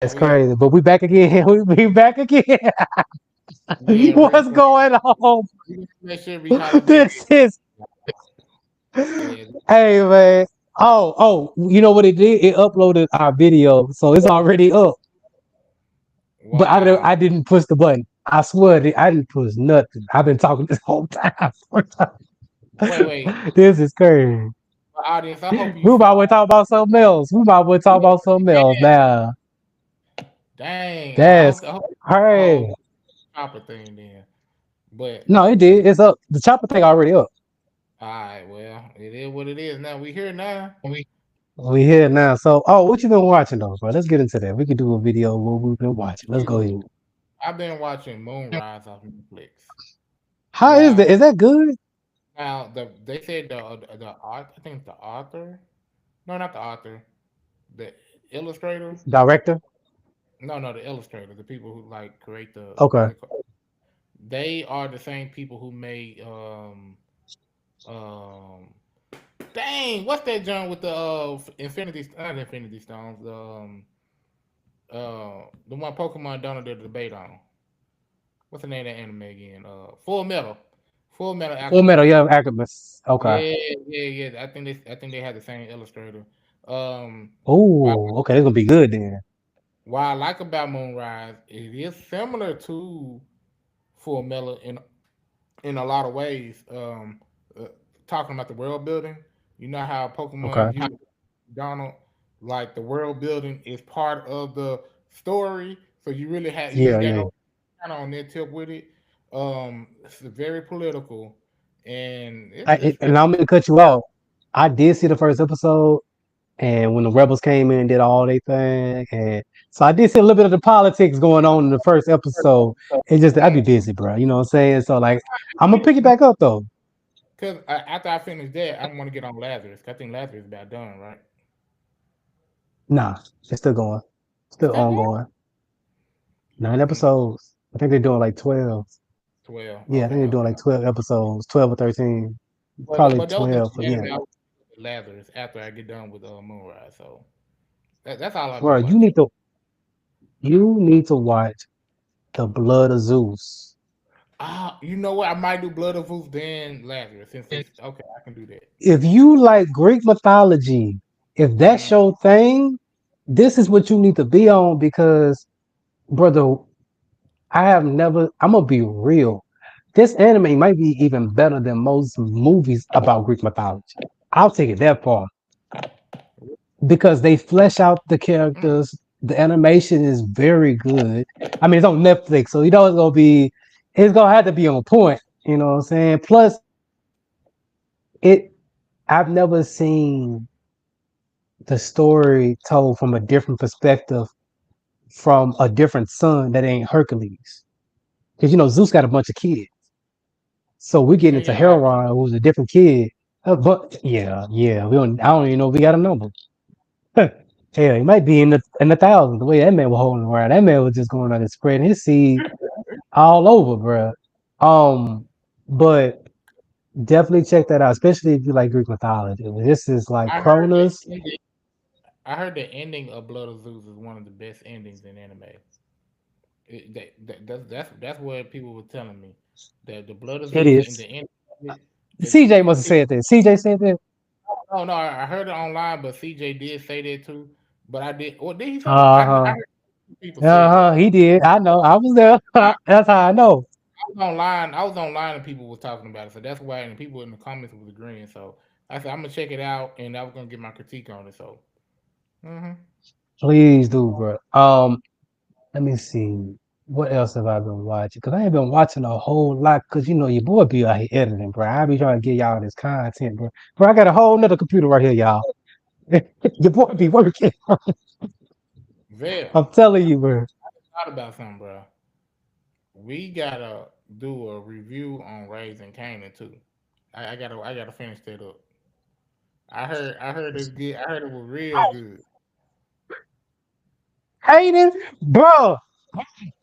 That's we had crazy. But we back again. We back again. we in What's record. going on? We make sure we holler back. This is Yeah, hey man. Oh, you know what it did? It uploaded our video, so it's already up. But wow. I didn't push the button. I swear I didn't push nothing. I've been talking this whole time. Wait. This is crazy. Audience, I hope you We saw. might want to talk about something else. We might want to talk about something else now. Dang, That's I hope crazy. chopper thing then. But No, it did. It's up. The chopper thing already up. all right, well, it is what it is. Now we here now. We here now. So, what you been watching though, bro? Let's get into that. We could do a video of what we've been watching. Let's go ahead. I've been watching Moonrise off Netflix. How is that? Now, Is that good? they said the art. I think the author. No, not the author. The illustrator. Director? No, the illustrator. The people who like create Okay. they are the same people who made um dang, what's that John with the Infinity not Infinity Stones, the one Pokemon Donald did the debate on. What's the name of that anime again? Full Metal. Full Metal Full Metal, Alchemist. yeah, Alchemist. Okay. Yeah. I think they have the same illustrator. Um what Oh, okay. It's gonna be good then. what I like about Moonrise, it is similar to Full Metal in a lot of ways. Uh, Talking about the world building, you know how Okay. Pokemon you Donald, like the world building is part of the story, so you really have you Yeah, ain't got yeah. no kind of on that tip with it. It's very political, and it's pretty. And I'm gonna cut you off. I did see the first episode, and when the rebels came in and did all their thing, and so I did see a little bit of the politics going on in the first episode. It's just that I'd be busy, bro. You know what I'm saying? So like, I'm gonna pick it back up though. Because after I finish that, I want to get on Lazarus. 'Cause I think Lazarus is about done, right? Nah, it's still going, It's still still going. ongoing. 9 Mm, episodes. I think they're doing like 12. 12. Yeah, I think they're Okay. doing like 12 episodes, 12 or 13. Probably But those are 12. But the yeah, anime I watch with Lazarus after I get done with Moonrise. So that's all I've bro, been watching. you need to watch The Blood of Zeus. You know what? I might do Blood of Zeus then Lazarus since it's okay. I can do that. If you like Greek mythology, if that's Mm, your thing, this is what you need to be on because, brother, I have never, I'm gonna be real. This anime might be even better than most movies about Greek mythology. I'll take it that far because they flesh out the mm. characters. The animation is very good. I mean, it's on Netflix, so you know it's gonna have to be on point. You know what I'm saying? Plus, it, I've never seen the story told from a different perspective from a different son that ain't Hercules. Because you know Zeus got a bunch of kids, so we get Yeah, into yeah, a lot of kids. Heron, who's a different kid. But yeah, we don't. I don't even know if we got a number. Hell, he might be in the thousands. The way that man was holding around, that man was just going out and spreading his seed all over, bro. But definitely check that out, especially if you like Greek mythology. This is like I heard the Cronus. ending. I heard the ending of Blood of Zeus is one of the best endings in anime. That's what people were telling me. That the Blood of It Zeus and the is. end of it, CJ must have said that. CJ said that. oh no, I heard it online, but CJ did say that too. But I did. What did he say that? Uh I huh. heard people Uh said huh. that. He did. I know. I was there. That's how I know. I was online. I was online, and people were talking about it. So that's why, and people in the comments was agreeing. So I said I'm gonna check it out, and I was gonna get my critique on it. So, hmm Please do, bro. Let me see. What else have I been watching? Cause I ain't been watching a whole lot. Cause you know your boy be out here editing, bro. I be trying to get y'all this content, bro. Bro, I got a whole nother computer right here, y'all. Your boy be working. Vel, I'm telling you, bro. thought about something, bro. We gotta do a review on Raising Canaan too. I gotta finish that up. I heard it's good. I heard it was real good. Kanan, bro.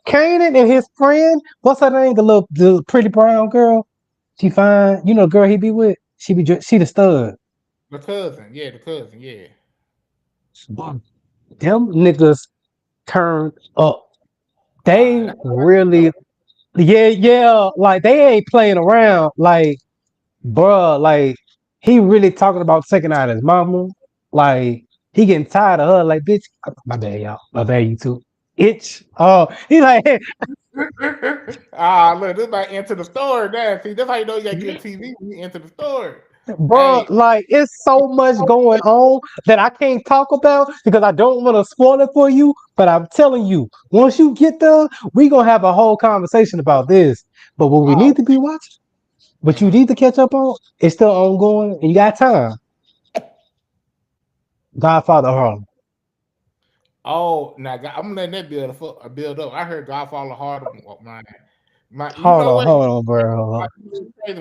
Kanan and his friend. What's her name? The pretty brown girl. She fine. You know, the girl he be with. She the stud. The cousin, yeah. But them niggas. turned up. Wow, They really, yeah, like they ain't playing around. Like, bruh, like he really talking about taking out his mama. Like he getting tired of her. Like, bitch, my bad, y'all. My bad, you too. Itch. Oh, he like, look, this might enter the store now. See, that's how you know you got good TV when you enter the store. bro, Hey, like it's so much going on that I can't talk about because I don't want to spoil it for you. But I'm telling you, once you get there, we gonna have a whole conversation about this. But what we oh, need to be watching, what you mhm. need to catch up on, it's still ongoing, and you got time. Godfather Harlem. Oh, now I'm letting that build up. I heard Godfather hard. You Hold know on, what? hold on, bro. Hold on.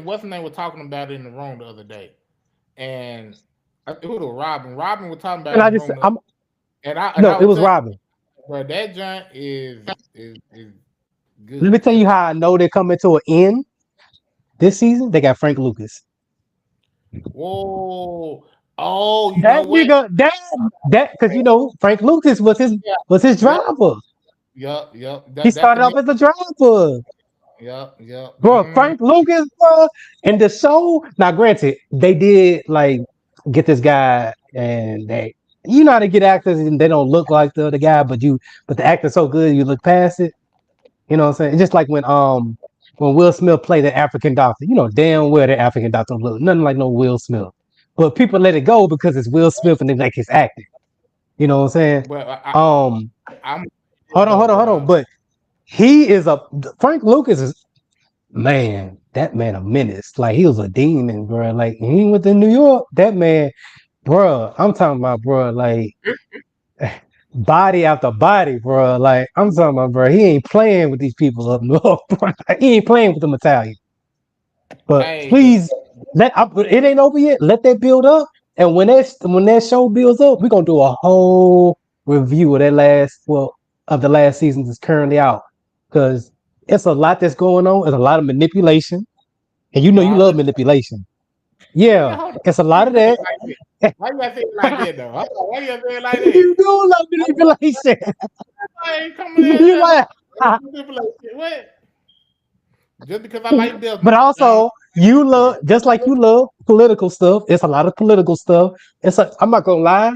What's the name was talking about it in the room the other day, and it was Robin. Robin was talking about And it in I the just, room, I'm and I no, it was was telling, Robin. bro, that joint is Let me good. tell you how I know they're coming to an end this season. They got Frank Lucas. Whoa, oh, you know That what? nigga, that, because Frank Lucas Yeah, was his yep, driver. yep. He That's the started man. off as a driver. Yep. Bro, Frank Lucas, bro, and the show. Now, granted, they did like get this guy, and you know how to get actors, and they don't look like the other guy, but the actor's so good, you look past it. You know what I'm saying? It's just like when Will Smith played the African doctor. You know damn well the African doctor don't look nothing like no Will Smith, but people let it go because it's Will Smith and they like his acting. You know what I'm saying? But Um, I'm hold on, bro. but he is a Frank Lucas is man, that man a menace. Like he was a demon, bro. Like he went to New York, that man, bro. I'm talking about, bro. Like body after body, bro. Like I'm talking about, bro. He ain't playing with these people up north, bro. He ain't playing with them Italians. But Hey, please, it ain't over yet. Let that build up, and when that show builds up, we're gonna do a whole review of the last season that's currently out because it's a lot that's going on. It's a lot of manipulation. And you you love already manipulation. man, Yeah, hold on. it's a Why lot you of say that. it like that? Why you gotta say it like that though? Hold on, why you gotta say it like You that? do love manipulation. I ain't coming in You there. like, Manipulation. What? Just because I like Bill, but um, also you love just like you love political stuff. It's a lot of political stuff. I'm not gonna lie.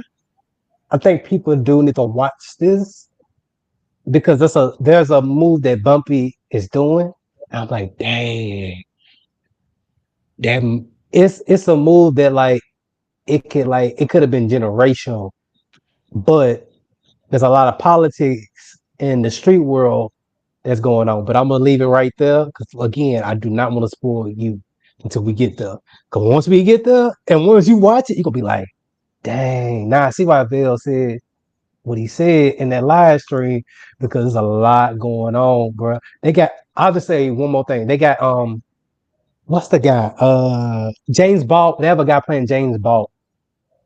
I think people do need to watch this because there's a move that Bumpy is doing. And I'm like, dang, damn, it's a move that it could have been generational, but there's a lot of politics in the street world that's going on. But I'm gonna leave it right there because again, I do not want to spoil you until we get there. Because once we get there, and once you watch it, you're gonna be like, dang, now I see why Bill said what he said in that live stream because there's a lot going on, bro. I'll just say one more thing. They got what's the guy? James Balt. They have a guy playing James Balt.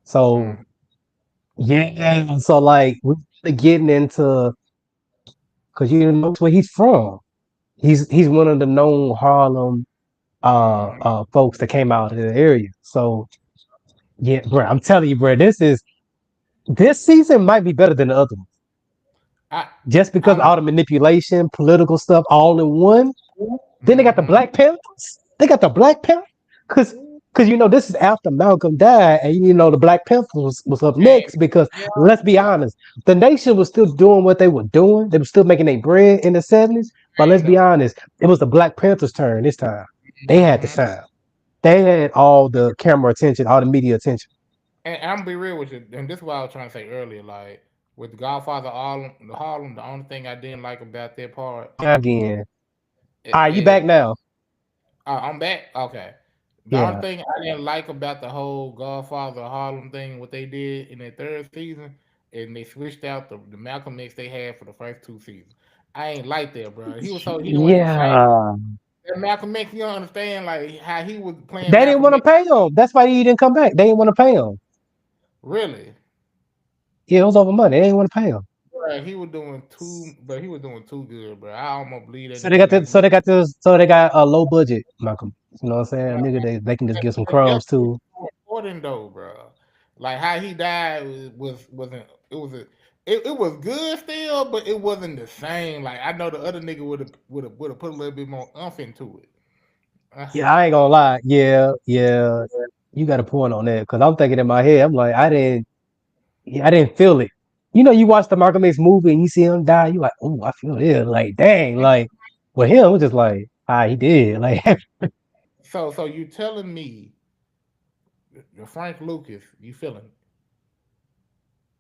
So mm, yeah, so like we're really getting into because where he's from. He's one of the known Harlem mm. folks that came out of the area. So yeah, bro, I'm telling you, bro, this season might be better than the other one. I, Just because I'm, all the manipulation, political stuff all in one. Then they got the mm-hmm. Black Panthers. They got the Black Panther. Cause this is after Malcolm died, and the Black Panthers was up next because Yeah, let's be honest, the nation was still doing what they were doing. They were still making their bread in the 70s. But let's ain't be though. honest, it was the Black Panthers' turn this time. They had the Mm-hmm. shine. They had all the camera attention, all the media attention. And I'm gonna be real with you, and this is what I was trying to say earlier. Like with Godfather Harlem, the only thing I didn't like about that part, Again. All right, you is back now. I'm back. Okay. The only Yeah. thing I didn't like about the whole Godfather Harlem thing, what they did in their third season, and they switched out the Malcolm X they had for the first two seasons. I ain't like that, bro. He wasn't the same. Yeah. That Malcolm X, you don't understand like how he was playing They didn't Malcolm want to X. pay him. That's why he didn't come back. They didn't want to pay him. Really, Yeah, it was over money. They didn't want to pay him. bro, he was doing too good, bro. I almost believe that So they nigga got like this, so they got a low budget, Malcolm. You know what I'm saying? A nigga they can just get some but crumbs too. important though, bro. Like how he died wasn't it was a it was good still, but it wasn't the same. Like I know the other nigga would have put a little bit more umph into it. Yeah, I ain't gonna lie. Yeah, yeah, you got a point on that because I'm thinking in my head, I'm like, yeah, I didn't feel it. You know, you watch the Malcolm X movie and you see him die, you like, oh, I feel it. Like, dang, like with him, it was just like, he did. Like, So you telling me the Frank Lucas, you feeling?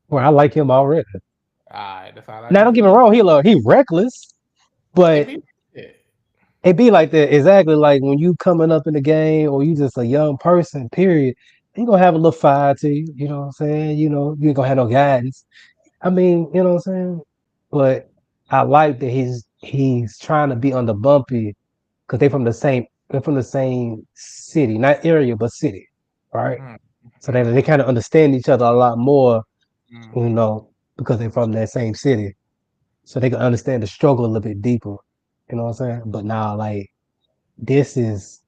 well, I like him already. All right, that's all I Now, don't need to get me know. wrong, he reckless, It but be yeah. it be like that exactly. Like when you coming up in the game or you just a young person, period. You gonna have a little fire to you. You know what I'm saying? You know, you ain't gonna have no guidance. I mean, you know what I'm saying? But I like that he's trying to be on the bumpy because they're from the same city, not area but city, right? Mm, So they mm, kind of understand each other a lot more, you mm-hmm. know, because they're from that same city, so they can understand the struggle a little bit deeper. You know what I'm saying? But now, like this is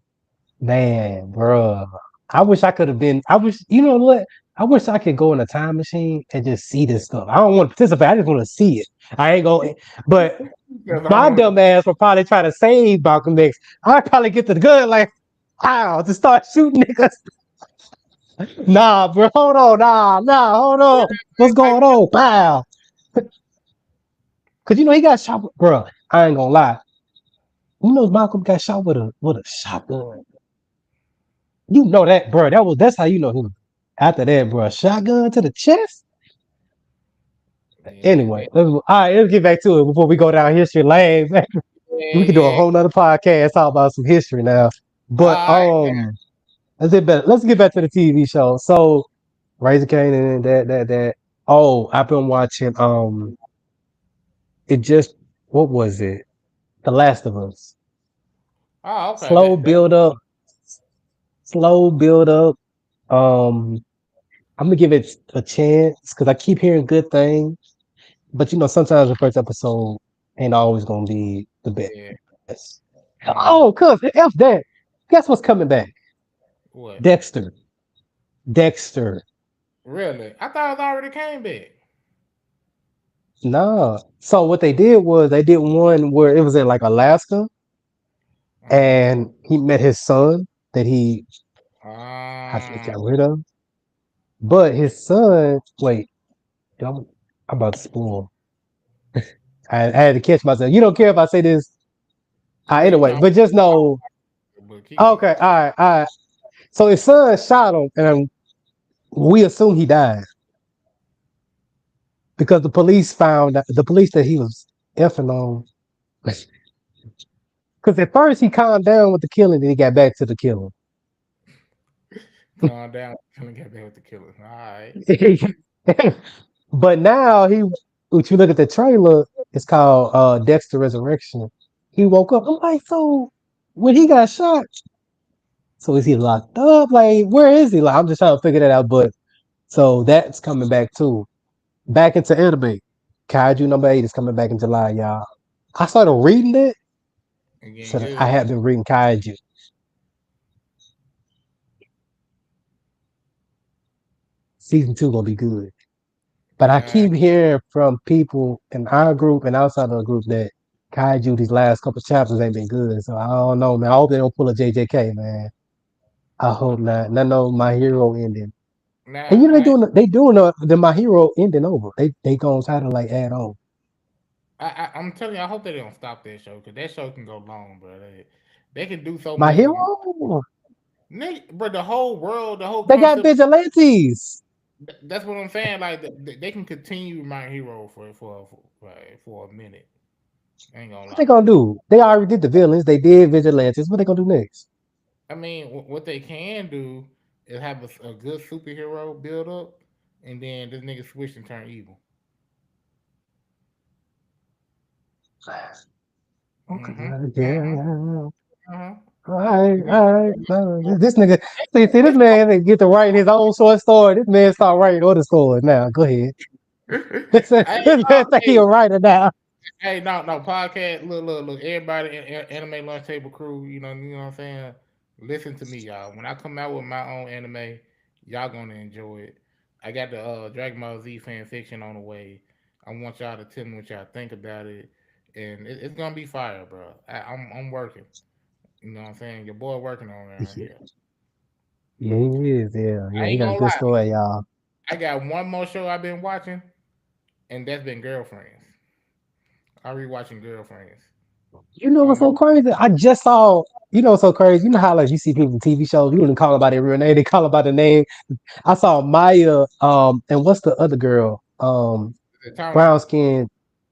man, bruh. I wish I could have been. I wish you know what. I wish I could go in a time machine and just see this stuff. I don't want to participate. I just want to see it. I ain't going. But Because I my want to. dumb ass will probably try to save Malcolm X. I'd probably get to the gun like, wow, to start shooting niggas. Nah, bro, hold on, hold on. What's going on? Wow. Cause you know he got shot, bro. I ain't gonna lie. You know Malcolm got shot with a shotgun. You know that, bro. That's how you know him. After that, bro, shotgun to the chest. Yeah, Anyway, all right, let's get back to it before we go down history lane. We can do a yeah. whole nother podcast talk about some history now. But All right. let's get back to the TV show. So Raising Kanan and that. Oh, I've been watching it just what was it? The Last of Us. Oh, okay. Slow build up, slow build up. Um, I'm gonna give it a chance because I keep hearing good things. But you know, sometimes the first episode ain't always gonna be the Yeah. best. Oh, cuz Mm. F that. Guess what's coming back? What? Dexter. Dexter. Really? I thought it already came back. Nah. So what they did was they did one where it was in like Alaska, Uh-huh. and he met his son that he I think Ah, got rid of. But his son, wait, I'm, I'm about to spoil. I had to catch myself. You don't care if I say this. yeah, you Anyway, know, but just know. but keep going. Okay, all right. So his son shot him, and we assume he died because the police found the police that he was effing on. Because at first he calmed down with the killing, then he got back to the killing. Calm down. Gonna get there with the killers. All right. But now if you look at the trailer, it's called Dexter Resurrection. He woke up. I'm like, so when he got shot, so is he locked up? Like, where is he? Like, I'm just trying to figure that out. But so that's coming back too. Back into anime. Kaiju number 8 is coming back in July, y'all. I started reading it, Again, so I good. have been reading Kaiju. Season 2 gonna be good. But I Uh, keep hearing from people in our group and outside of the group that Kaiju these last couple chapters ain't been good. So I don't know, man. I hope they don't pull a JJK, man. I hope not. And I know My Hero ending. now And you know they doing the My Hero ending over. They gonna try to like add on. I'm telling you, I hope they don't stop that show because that show can go long, bro. They can do so My much with Hero, bro. The whole world, the whole they got concept. vigilantes. That's what I'm saying. Like they can continue my hero for a minute. I ain't gonna What they lie. gonna do? They already did the villains. They did vigilantes. What they gonna do next? I mean, what they can do is have a good superhero build up, and then this nigga switch and turn evil. Okay, Mm-hmm. Mm-hmm. yeah. Uh-huh. All right. This nigga, see, this man get to write his own short story. This man start writing other stories now. Go ahead. Hey, This man think he hey, a writer now. hey, no, podcast. Look. Everybody, anime lunch table crew. You know what I'm saying. Listen to me, y'all. When I come out with my own anime, y'all gonna enjoy it. I got the Dragon Ball Z fan fiction on the way. I want y'all to tell me what y'all think about it, and it's gonna be fire, bro. I'm working. You know what I'm saying? Your boy working on around here. Yeah, he is. Yeah, I yeah. He ain't got a gonna good lie. story, y'all. I got one more show I've been watching, and that's been Girlfriends. I rewatching Girlfriends. You know I what's don't know. so crazy? I just saw. You know what's so crazy? You know how like you see people in TV shows, you wouldn't call them by their real name, they call them by the name. I saw Maya, and what's the other girl? Is it Tony? Brown skin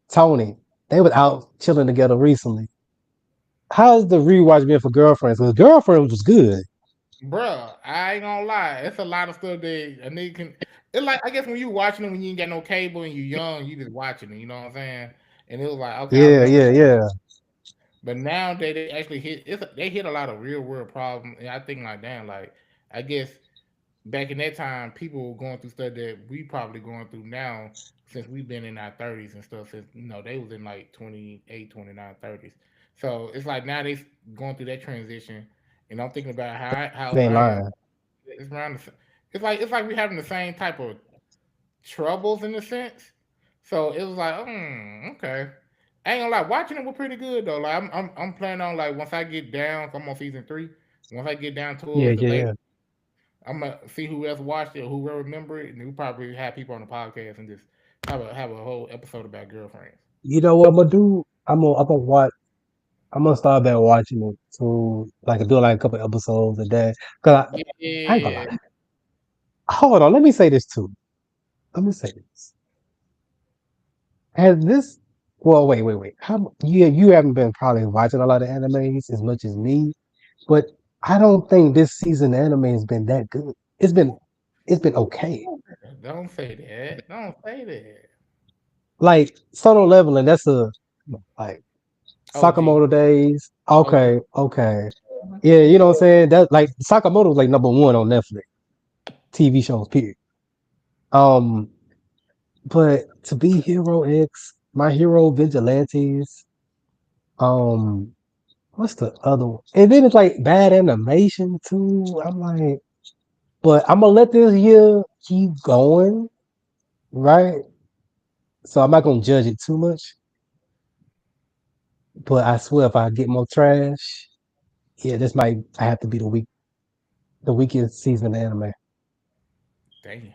Tony. They was out chilling together recently. How's the rewatch been for girlfriends? Because girlfriends was good. Bruh, I ain't gonna lie. It's a lot of stuff that a nigga can. It's like I guess when you watching it when you ain't got no cable and you young, you just watching it. You know what I'm saying? And it was like, okay, I Yeah, remember. yeah, yeah. But now they actually hit. They hit a lot of real world problems, and I think like, damn, like I guess back in that time, people were going through stuff that we probably going through now since we've been in our 30s and stuff. Since they was in like 28, 29, 30s. So it's like now they going through that transition, and I'm thinking about how old They ain't I am. lying. It's around. It's like we having the same type of troubles in a sense. So it was like, okay. I ain't gonna lie, watching it was pretty good though. Like I'm planning on like once I get down, I'm on season 3. Once I get down Yeah, towards the yeah, later, yeah. I'm gonna see who else watched it, who will remember it, and we probably have people on the podcast and just have a whole episode about girlfriends. You know what I'm gonna do? I'm gonna watch. I'm gonna start back watching it to like do like a couple episodes a day. Cause I ain't gonna Yeah, lie. Hold on, let me say this too. Let me say this. Has this? Well, wait. You haven't been probably watching a lot of animes as much as me, but I don't think this season of anime has been that good. It's been okay. don't say that. Don't say that. Like Solo Leveling, that's a like OG, Sakamoto days. OG. Okay. Yeah, you know what I'm saying? That like Sakamoto was like number 1 on Netflix TV shows, period. Um, but to be Hero X, My Hero Vigilantes, um, what's the other one? And then it's like bad animation too. I'm like, but I'm gonna let this year keep going, right? So I'm not gonna judge it too much. But I swear, if I get more trash, yeah, this might I have to be the weakest season of anime. Damn.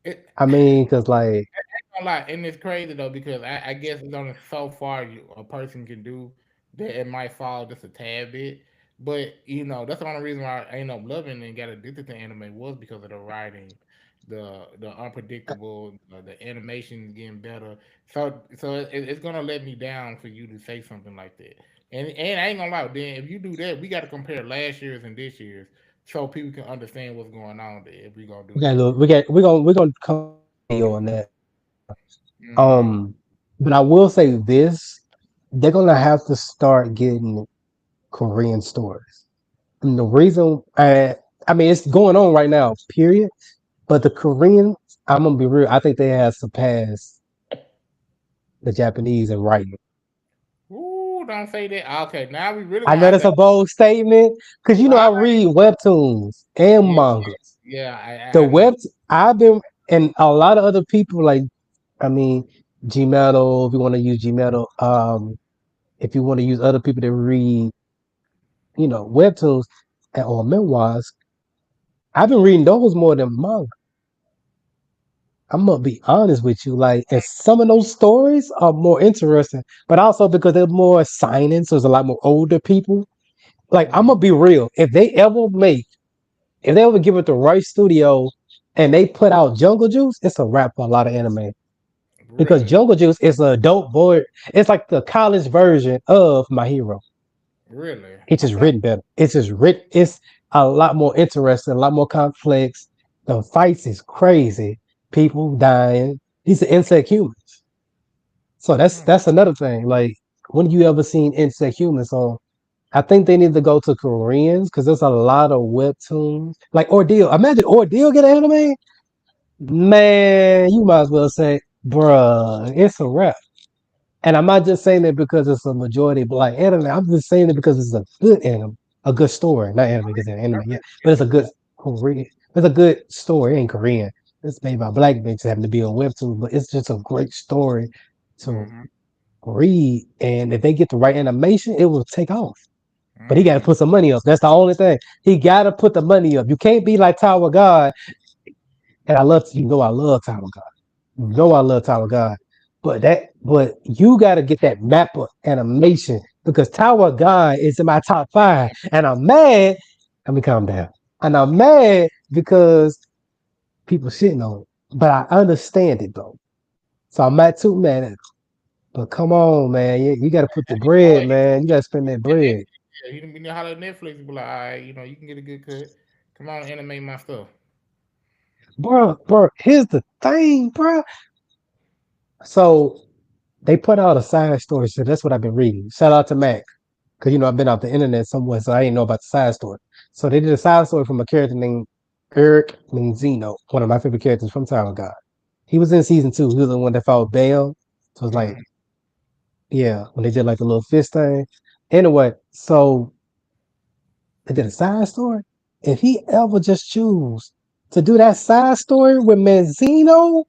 It. I mean, cause like Gonna lie, and it's crazy though because I guess it's only so far a person can do that it might fall just a tad bit. But that's the only reason why I ended up loving and got addicted to anime was because of the writing, the unpredictable, the animation getting better. So it's gonna let me down for you to say something like that. And I ain't gonna lie, then if you do that, we got to compare last year's and this year's so people can understand what's going on there. If we gonna do we got that, look, we're gonna come on that. hmm Um, but I will say this: they're gonna have to start getting Korean stories. And the reason, I mean, it's going on right now, period. But the Koreans, I'm gonna be real. I think they have surpassed the Japanese in writing. ooh, don't say that. Okay, now we really I gonna know have that's to. a bold statement because I Uh, read webtoons and yeah, mangas. yeah. The I know. web I've been and a lot of other people like I mean Gmetal if you want to use Gmetal. If you want to use other people that read webtoons or memoirs, I've been reading those more than manga. I'm gonna be honest with you, like, and some of those stories are more interesting, but also because they're more signing, so there's a lot more older people. Like, I'm Mhm. gonna be real, if they ever give it the right studio and they put out Jungle Juice, it's a wrap for a lot of anime. Because Really, Jungle Juice is a dope boy. It's like the college version of My Hero. really. It's just Okay. written better. It's just written. It's a lot more interesting, a lot more complex. The fights is crazy. People dying. These are insect humans. So that's Mm. that's another thing. Like, when you ever seen insect humans? So I think they need to go to Koreans because there's a lot of webtoons. Like Ordeal. Imagine Ordeal get an anime. Man, you might as well say, bruh, it's a wrap. And I'm not just saying it because it's a majority black anime. I'm just saying it because it's a good anime, a good story. Not anime because it's an anime, yeah, but it's a good Korean. It's a good story in Korean. It's made by black bitches having to be a webtoon, but it's just a great story to Mm-hmm. read. And if they get the right animation, it will take off. But he got to Mm-hmm. put some money up. That's the only thing. He got to put the money up. You can't be like Tower God. And I love Tower God. You know, I love Tower God. But you got to get that map of animation because Tower God is in my top five. And I'm mad. Let me calm down. And I'm mad because people shitting on it. But I understand it though. So I'm not too mad at it. But come on, man. You got to put the You know bread, what? man. You got to spend that bread. He didn't be holler at Netflix and be like, all right, you can get a good cut. Come on, animate my stuff. Bro, here's the thing, bro. So they put out a side story. So that's what I've been reading. Shout out to Mac. Because, I've been off the internet somewhere, so I didn't know about the side story. So they did a side story from a character named Eric Menzino, one of my favorite characters from Tower God. He was in season 2. He was the one that fought Bale. So it's like, Mm-hmm. yeah, when they did like the little fist thing. Anyway, so they did a side story. If he ever just choose to do that side story with Menzino,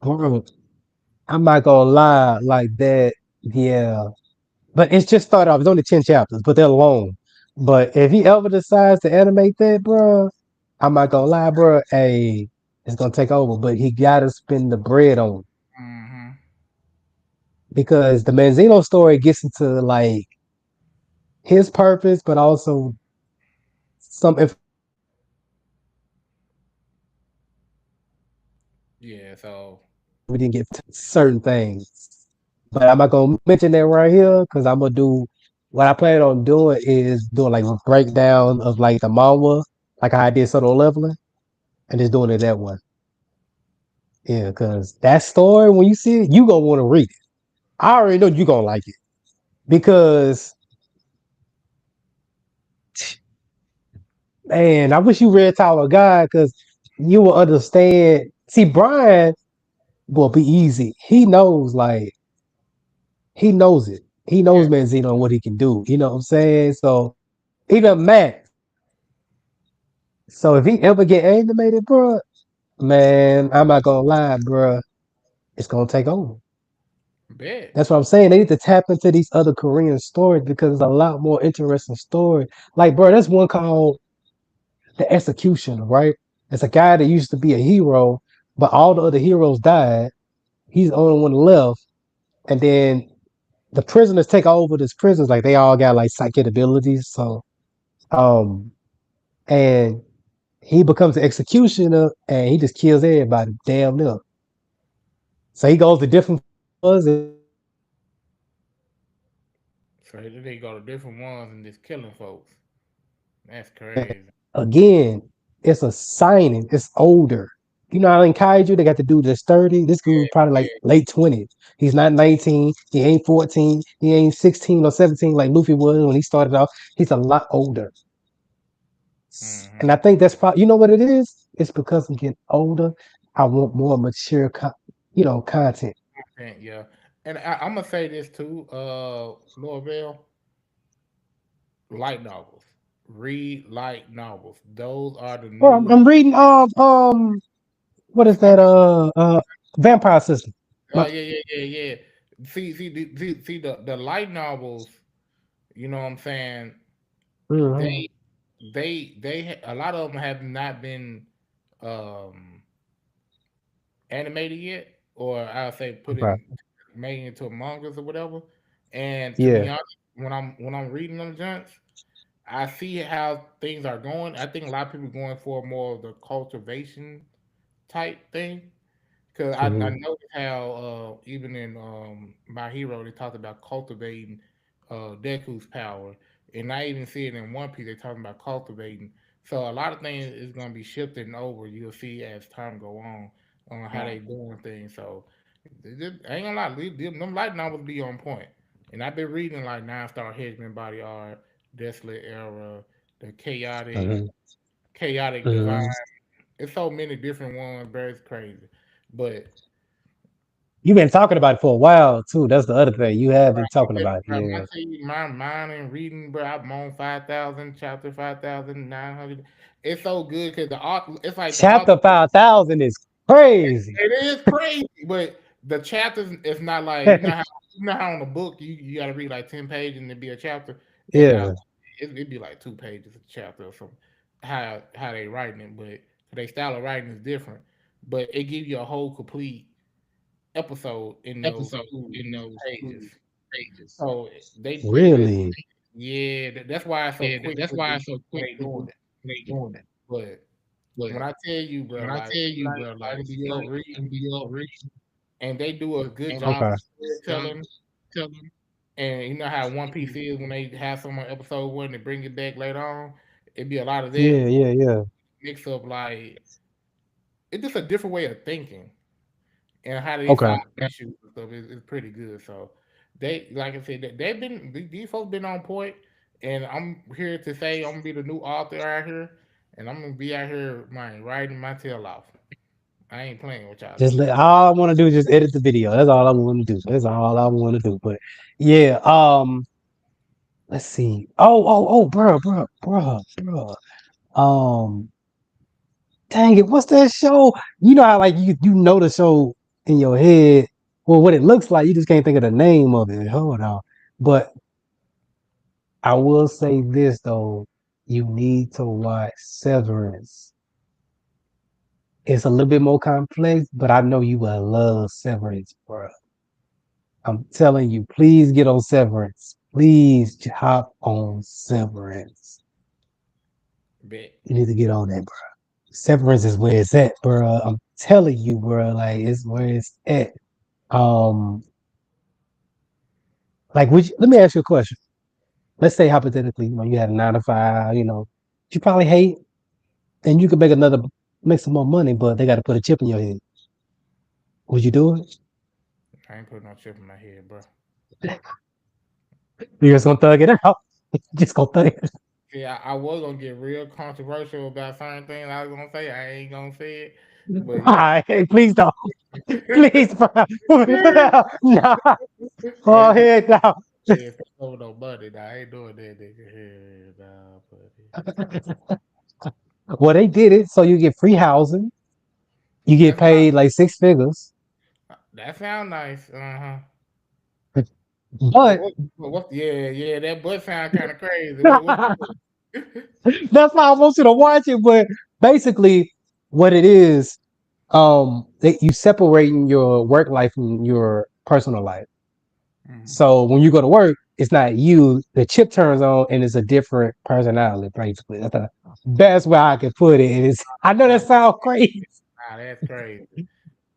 bro, I'm not gonna lie, like that, yeah. But it's just started off. It's only 10 chapters, but they're long. But if he ever decides to animate that, bro, I'm not gonna lie, bro. Hey, it's gonna take over. But he gotta spend the bread on it Mm-hmm. because the Manzino story gets into like his purpose, but also some information that we didn't get from Yeah, so certain things. But I'm not gonna mention that right here because I'm gonna do what I plan on doing is doing like a breakdown of like the manga, like how I did solo leveling, and just doing it that way. Yeah, because that story when you see it, you gonna want to read it. I already know you gonna like it because man, I wish you read Tower of God because you will understand. See, Brian will be easy. He knows he knows it. He knows yeah, Manzino and what he can do. You know what I'm saying? So even Max. So if he ever get animated, bro, man, I'm not gonna lie, bro, it's gonna take over. bet. That's what I'm saying. They need to tap into these other Korean stories because there's a lot more interesting stories. Like, bro, there's one called The Executioner, right? It's a guy that used to be a hero, but all the other heroes died. He's the only one left. And then the prisoners take over these prisons, like they all got like psychic abilities. So um and he becomes the executioner and he just kills everybody damn near. So he goes to different floors and So they go to different ones and just killing folks. That's crazy. again, it's a signing. It's older. You know how in Kaiju they got to do this 30. This dude probably like Yeah. late 20s. He's not 19. He ain't 14. He ain't 16 or 17 like Luffy was when he started off. He's a lot older. And Mm-hmm. I think that's probably, you know what it is? It's because I'm getting older. I want more mature, content. Yeah, and I'm gonna say this too, Norvell. Light novels. Read light novels. Those are the Well, I'm, new. I'm reading what is Slam. that? Vampire System. Oh My, yeah, yeah, yeah, yeah. See the light novels. You know what I'm saying? Mhm. They a lot of them have not been um animated yet, or I'll say put Okay. in made into mangas or whatever. And to be Yeah. honest, when I'm reading them junks, I see how things are going. I think a lot of people are going for more of the cultivation type thing. Because I Hmm. noticed how even in My Hero they talked about cultivating Deku's power, and I even see it in One Piece. They talking about cultivating. So a lot of things is going to be shifting over. You'll see as time go on how they doing things. So I ain't gonna lie, them light novels be on point. And I've been reading like Nine Star Hedgeman Body Art, Desolate Era, the Hmm. chaotic divine. Hmm. It's so many different ones, bro. It's crazy. But You've been talking about it for a while too. That's the other thing. You have Bro, been talking about it. bro, when I Yeah. tell you my mind and reading, bro, I'm on 5,000, chapter 5,900. It's so good because the author, it's like the author, Chapter 5,000 is crazy. it is crazy, but the chapters, it's not like, you know how on a book, you got to read like 10 pages and it be a chapter. It's not, Yeah. it'd be like 2 pages a chapter or something, how they writing it, but their style of writing is different. But it gives you a whole complete episode in those two pages. So they really, Really? yeah, that's why it's so quick with the when they doing it. But when I tell you, bro, like it be up reading, and they do a good job Okay. of storytelling. And you know how One Piece is when they have someone episode one and bring it back later on. It'd be a lot of that Yeah, yeah, yeah. mix up. Like it's just a different way of thinking and how they Okay. solve issues and stuff is pretty good. So they, like I said, they've been these folks been on point, and I'm here to say I'm gonna be the new author out here, and I'm gonna be out here, man, writing my tail off. I ain't playing with y'all Just niggas. let all I want to do is just edit the video. That's all I want to do. That's all I want to do. But yeah, let's see. Bro. Um, dang it, what's that show? You know how like you know the show in your head, well, what it looks like, you just can't think of the name of it. Hold on. But I will say this though, you need to watch Severance. It's a little bit more complex, but I know you will love Severance, bro. I'm telling you, please get on Severance. Please hop on Severance. Bet. You need to get on that, bro. Severance is where it's at, bro. I'm telling you, bro. Like it's where it's at. Um, like, let me ask you a question. Let's say hypothetically, you had a 9 to 5, you probably hate, and you could make some more money, but they got to put a chip in your head. Would you do it? I ain't putting no chip in my head, bro. You're just gonna thug it out. Just gonna thug it. See, I was gonna get real controversial about certain things I was gonna say. I ain't gonna say it, but All right, hey, please don't. Please, bro. No. Oh, hey, head down. yeah, over no money. Nah, I ain't doing that, nigga. Hell nah, buddy. Well, they did it so you get free housing. You get That's not. paid like 6 figures. That sound nice. Uh huh. But Yeah, that butt sound kind of crazy. What's that's why I want you to watch it. But basically, what it is, that you separating your work life from your personal life. mm-hmm. So when you go to work, it's not you. The chip turns on, and it's a different personality. Basically, that's the best way I can put it. And I know that sounds crazy. Nah, that's crazy.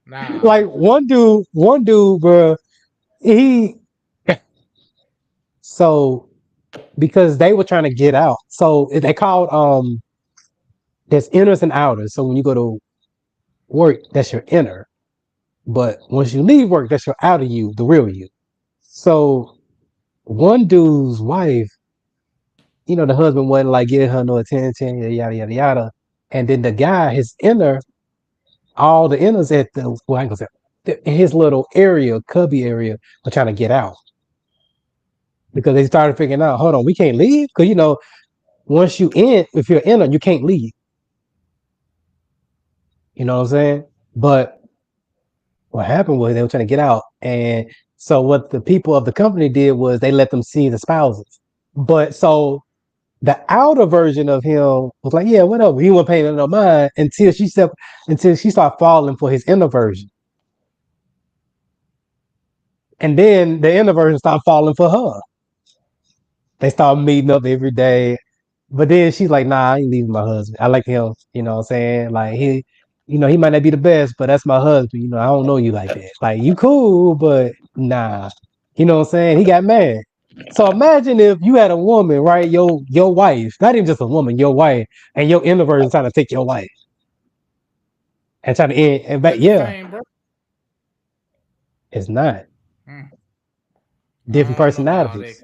Nah, Like one dude, bro. He so because they were trying to get out. So they called there's inners and outers. So when you go to work, that's your inner. But once you leave work, that's your outer you, the real you. So one dude's wife, the husband wasn't like giving her no attention, yada yada yada. And then the guy, his inner, all the inners at the well, I ain't gonna say in his little area, cubby area, were trying to get out because they started figuring out, hold on, we can't leave because once if you're inner, you can't leave. You know what I'm saying? But what happened was they were trying to get out. And so what the people of the company did was they let them see the spouses. But so the outer version of him was like, yeah, whatever. He wasn't paying no mind until she started falling for his inner version. And then the inner version started falling for her. They started meeting up every day. But then she's like, nah, I ain't leaving my husband. I like him, you know what I'm saying? Like he might not be the best, but that's my husband. I don't know you like that. Like you cool, but nah. You know what I'm saying? He got mad. So imagine if you had a woman, right? Your wife, not even just a woman, your wife, and your inner version trying to take your wife and trying to end and back. ain't the Yeah, same, bro. it's not. Mm. Different I don't know about all that. personalities.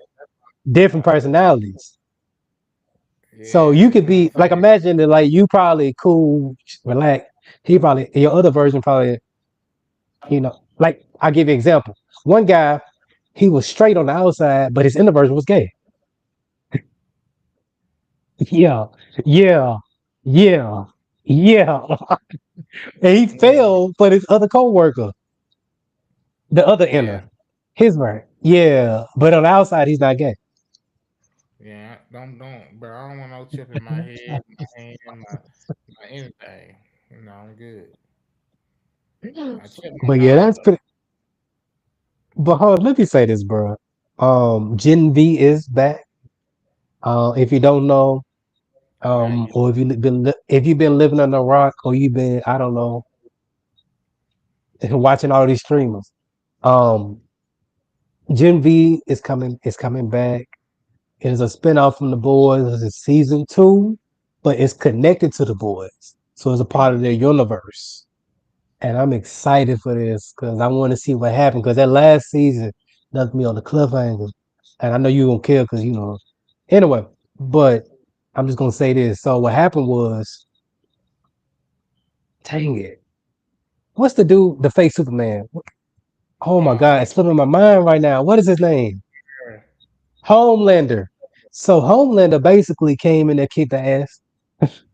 Different personalities. So Yeah, you you could know what I'm be like, saying? imagine that, like you probably cool, relax. He probably your other version probably, like I'll give you an example. One guy, he was straight on the outside, but his inner version was gay. Yeah, yeah, yeah, yeah. And he Yeah, fell for his other coworker, the other yeah, inner. His right. Yeah. But on the outside, he's not gay. yeah. Don't, bro. I don't want no chip in my head, my hand, my anything. I'm good. My chip my But yeah, that's nose. pretty. But hold on, let me say this, bro. Gen V is back. If you don't know, Now you, or if you've been living under a rock, or you've been, I don't know, watching all these streamers. Um, Gen V is coming back. It is a spinoff from the boys. It's season two, but it's connected to the boys. So it's a part of their universe. And I'm excited for this because I want to see what happened. Because that last season left me on the cliffhanger. And I know you don't care because, anyway, but I'm just going to say this. So what happened was, dang it. What's the dude, the fake Superman? Oh my God, it's slipping my mind right now. What is his name? yeah. Homelander. So Homelander basically came in and kicked the ass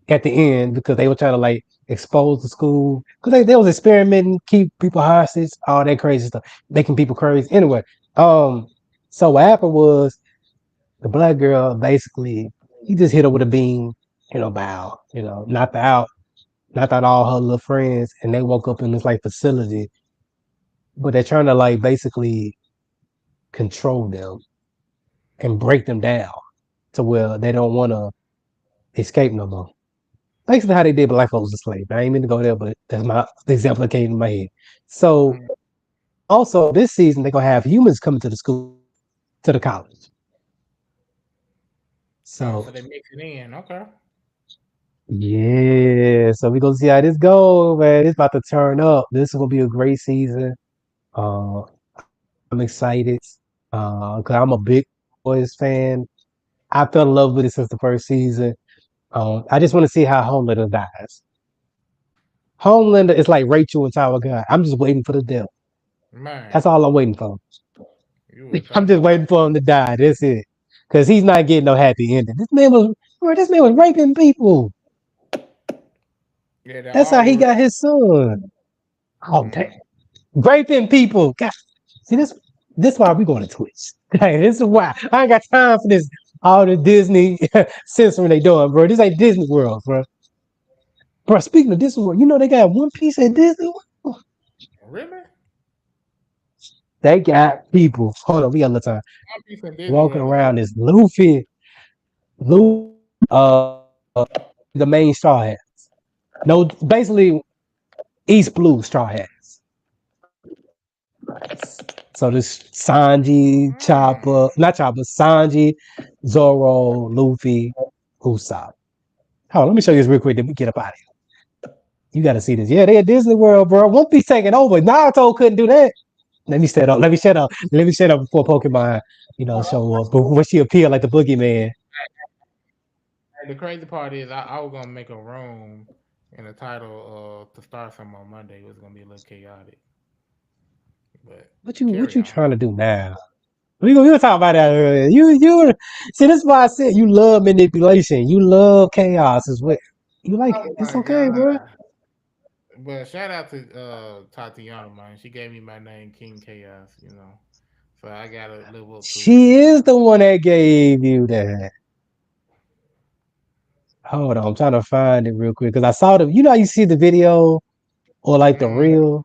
at the end because they were trying to like expose the school because they was experimenting, keep people hostage, all that crazy stuff, making people crazy. Anyway, um, so what happened was the black girl basically he just hit her with a beam, bow, knocked out all her little friends, and they woke up in this like facility, but they're trying to like basically control them and break them down to where they don't want to escape no more. Basically, how they did Black folks a slave. I ain't mean to go there, but that's the example that came to my head. So, Mm. also this season they're gonna have humans coming to the school, to the college. Oh, so So, they mix it in. Okay. yeah, so we gonna see how this goes, man. It's about to turn up. This is gonna be a great season. Uh, I'm excited. Cause I'm a big boys fan. I fell in love with it since the first season. I just want to see how Homelander dies. Homelander is like Rachel and Tower God. I'm just waiting for the death. Man, That's all I'm waiting for. you a I'm tough just boy. waiting for him to die. That's it. Cause he's not getting no happy ending. This man was raping people. Yeah, the That's how R he word. got his son. Oh damn. Mm. Raping people. God. See this why we going to Twitch. Hey, this is why. I ain't got time for this. All the Disney censoring they doing, bro. This ain't Disney World, bro. Bro, speaking of Disney World, they got One Piece at Disney World. Really? They got people. Hold on, we got a little time. One Piece and Disney Walking World is around this Luffy, the main straw hat. No, basically East Blue straw hats. So this Sanji, mm. not Chopper, Sanji, Zoro, Luffy, Usopp. Hold on, let me show you this real quick. Then we get up out of here. You got to see this. Yeah, they at Disney World, bro. One Piece taking over. Naruto couldn't do that. Let me shut up. Let me shut up. Let me shut up before Pokemon, show up. But when she appeared like the boogeyman, And the crazy part is, I was gonna make a room in the title to start something on Monday. It was gonna be a little chaotic, but what carry you on. trying to do now? We gonna talk about that earlier. You see this is why I said you love manipulation. You love chaos is what you like Oh it. It's my okay, bro. god! But shout out to Tatiana, man. She gave me my name, King Chaos. So I gotta live up to it. She is the one that gave you that. Hold on, I'm trying to find it real quick because I saw the. How you see the video or like the Mm, reel.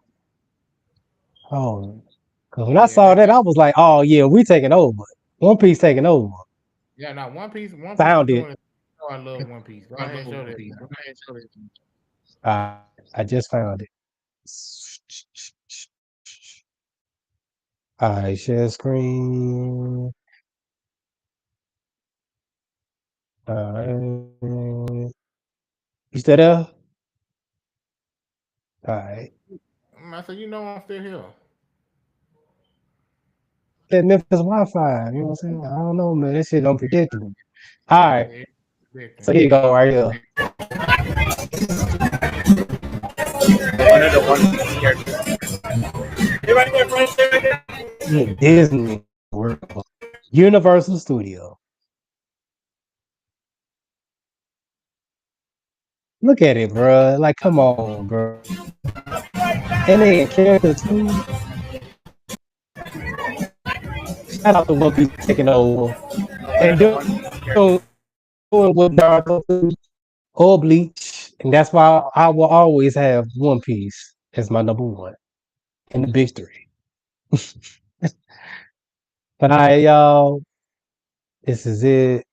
Oh, because when I yeah, saw that, I was like, oh yeah, we taking over. One Piece taking over. yeah. Now One Piece is Found it. doing it. Oh, I love One Piece. Go ahead and show that. I just found it. All right, share screen. All right. You still there? All right. I said, I'm still here. That Memphis Wi-Fi. You know what I'm saying? I don't know, man. That shit unpredictable. All right. Yeah, So here you go, right here. one of the One Piece characters. Everybody get friends right there? Disney World, Universal Studio. Look at it, bro. Like, come on, bro. And they characters too. Shout out to One Piece taking over and doing what Naruto do or Bleach, and that's why I will always have One Piece as my number one in the big three. But y'all, this is it.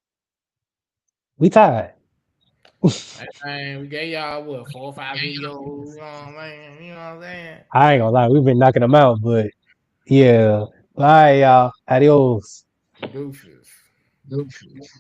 We tied. Man, we gave y'all what 4 or 5 videos. You know what I'm You know what I'm saying? I ain't gonna lie, we've been knocking them out, but yeah. All right, y'all. Adios. Deuces. Deuces.